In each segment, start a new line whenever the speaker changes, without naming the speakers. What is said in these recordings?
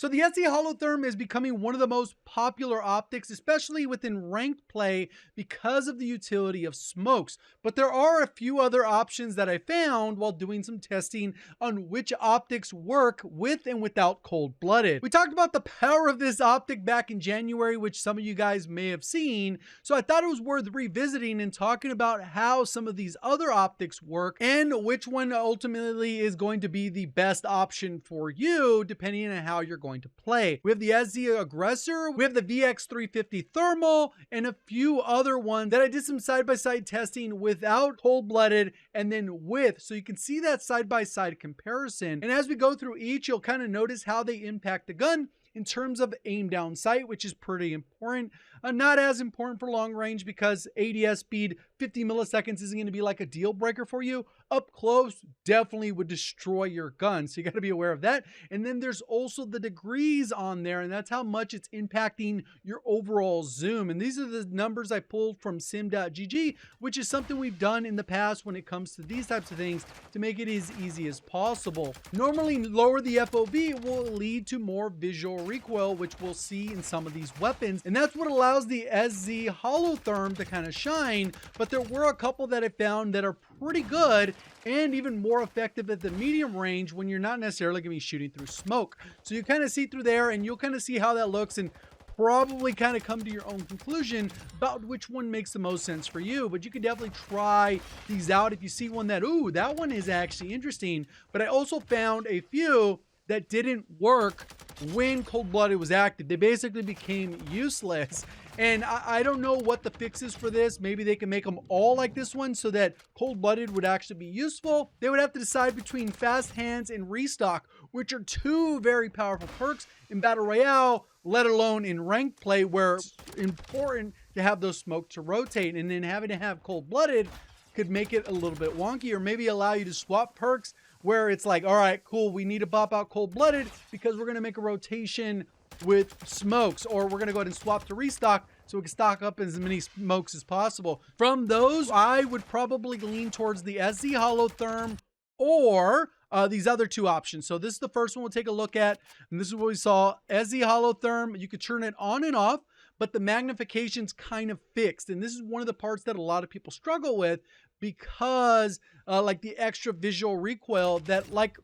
So the SE Hollow Therm is becoming one of the most popular optics, especially within ranked play because of the utility of smokes. But there are a few other options that I found while doing some testing on which optics work with and without cold-blooded. We talked about the power of this optic back in January, which some of you guys may have seen. So I thought it was worth revisiting and talking about how some of these other optics work and which one ultimately is going to be the best option for you depending on how you're going to play. We have the SZ Aggressor, we have the VX350 Thermal, and a few other ones that I did some side-by-side testing without cold-blooded and then with, so you can see that side-by-side comparison. And as we go through each, you'll kind of notice how they impact the gun in terms of aim down sight, which is pretty important. Not as important for long range because ADS speed 50 milliseconds isn't going to be like a deal breaker for you. Up close definitely would destroy your gun, so you got to be aware of that. And then there's also the degrees on there, and that's how much it's impacting your overall zoom. And these are the numbers I pulled from sim.gg, which is something we've done in the past when it comes to these types of things to make it as easy as possible. Normally lower the FOV will lead to more visual recoil, which we'll see in some of these weapons, and that's what allows the SZ Hollow Therm to kind of shine. But there were a couple that I found that are pretty good and even more effective at the medium range when you're not necessarily going to be shooting through smoke. So you kind of see through there and you'll kind of see how that looks and probably kind of come to your own conclusion about which one makes the most sense for you. But you can definitely try these out if you see one that, ooh, that one is actually interesting. But I also found a few that didn't work when cold-blooded was active. They basically became useless. And I don't know what the fix is for this. Maybe they can make them all like this one so that cold-blooded would actually be useful. They would have to decide between fast hands and restock, which are two very powerful perks in Battle Royale, let alone in ranked play where it's important to have those smoke to rotate. And then having to have cold-blooded could make it a little bit wonky, or maybe allow you to swap perks where it's like, all right, cool, we need to pop out cold-blooded because we're going to make a rotation with smokes, or we're going to go ahead and swap to restock so we can stock up as many smokes as possible. From those, I would probably lean towards the SZ Hollow Therm or these other two options. So this is the first one we'll take a look at, and this is what we saw. SZ Hollow Therm, you could turn it on and off, but the magnification's kind of fixed. And this is one of the parts that a lot of people struggle with because like the extra visual recoil that like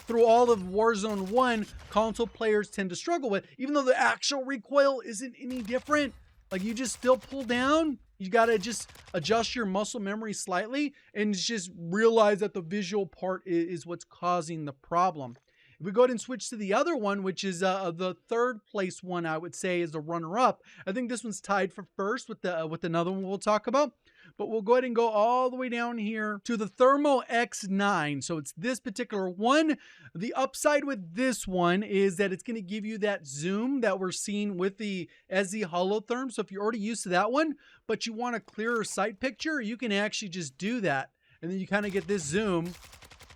through all of Warzone 1, console players tend to struggle with, even though the actual recoil isn't any different. Like you just still pull down, you got to just adjust your muscle memory slightly and just realize that the visual part is what's causing the problem. If we go ahead and switch to the other one, which is the third place one, I would say is the runner-up. I think this one's tied for first with another one we'll talk about. But we'll go ahead and go all the way down here to the Thermo X9. So it's this particular one. The upside with this one is that it's going to give you that zoom that we're seeing with the SZ Hollow Therm. So if you're already used to that one, but you want a clearer sight picture, you can actually just do that. And then you kind of get this zoom.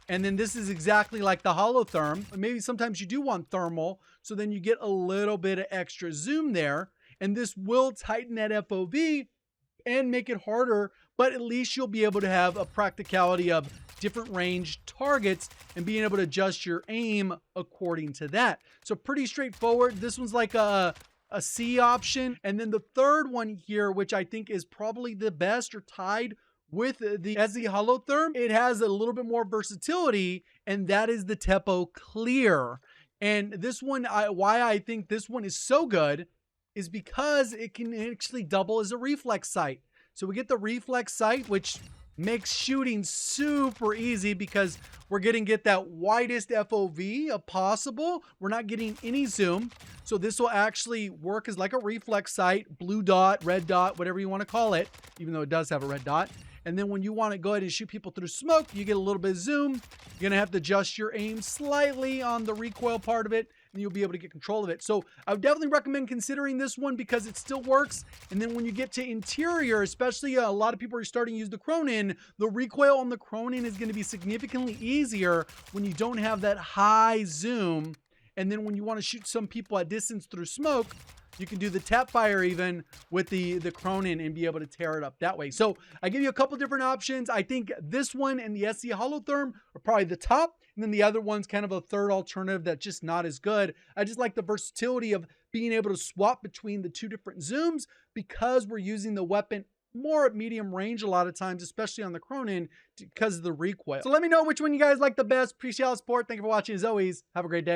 And then this is exactly like the Hollow Therm. Maybe sometimes you do want thermal, so then you get a little bit of extra zoom there. And this will tighten that FOV and make it harder, but at least you'll be able to have a practicality of different range targets and being able to adjust your aim according to that. So pretty straightforward. This one's like a C option. And then the third one here, which I think is probably the best or tied with the SZ Hollow Therm, it has a little bit more versatility, and that is the Tepo Clear. And this one, why I think this one is so good is because it can actually double as a reflex sight. So we get the reflex sight, which makes shooting super easy because we're getting that widest FOV possible. We're not getting any zoom. So this will actually work as like a reflex sight, blue dot, red dot, whatever you want to call it, even though it does have a red dot. And then when you want to go ahead and shoot people through smoke, you get a little bit of zoom. You're going to have to adjust your aim slightly on the recoil part of it, and you'll be able to get control of it. So I would definitely recommend considering this one because it still works. And then when you get to interior, especially a lot of people are starting to use the Cronin, the recoil on the Cronin is going to be significantly easier when you don't have that high zoom. And then when you want to shoot some people at distance through smoke, you can do the tap fire even with the Cronin and be able to tear it up that way. So I give you a couple different options. I think this one and the SZ Hollow Therm are probably the top. And then the other one's kind of a third alternative that's just not as good. I just like the versatility of being able to swap between the two different zooms because we're using the weapon more at medium range a lot of times, especially on the Cronin because of the recoil. So let me know which one you guys like the best. Appreciate all the support. Thank you for watching as always. Have a great day.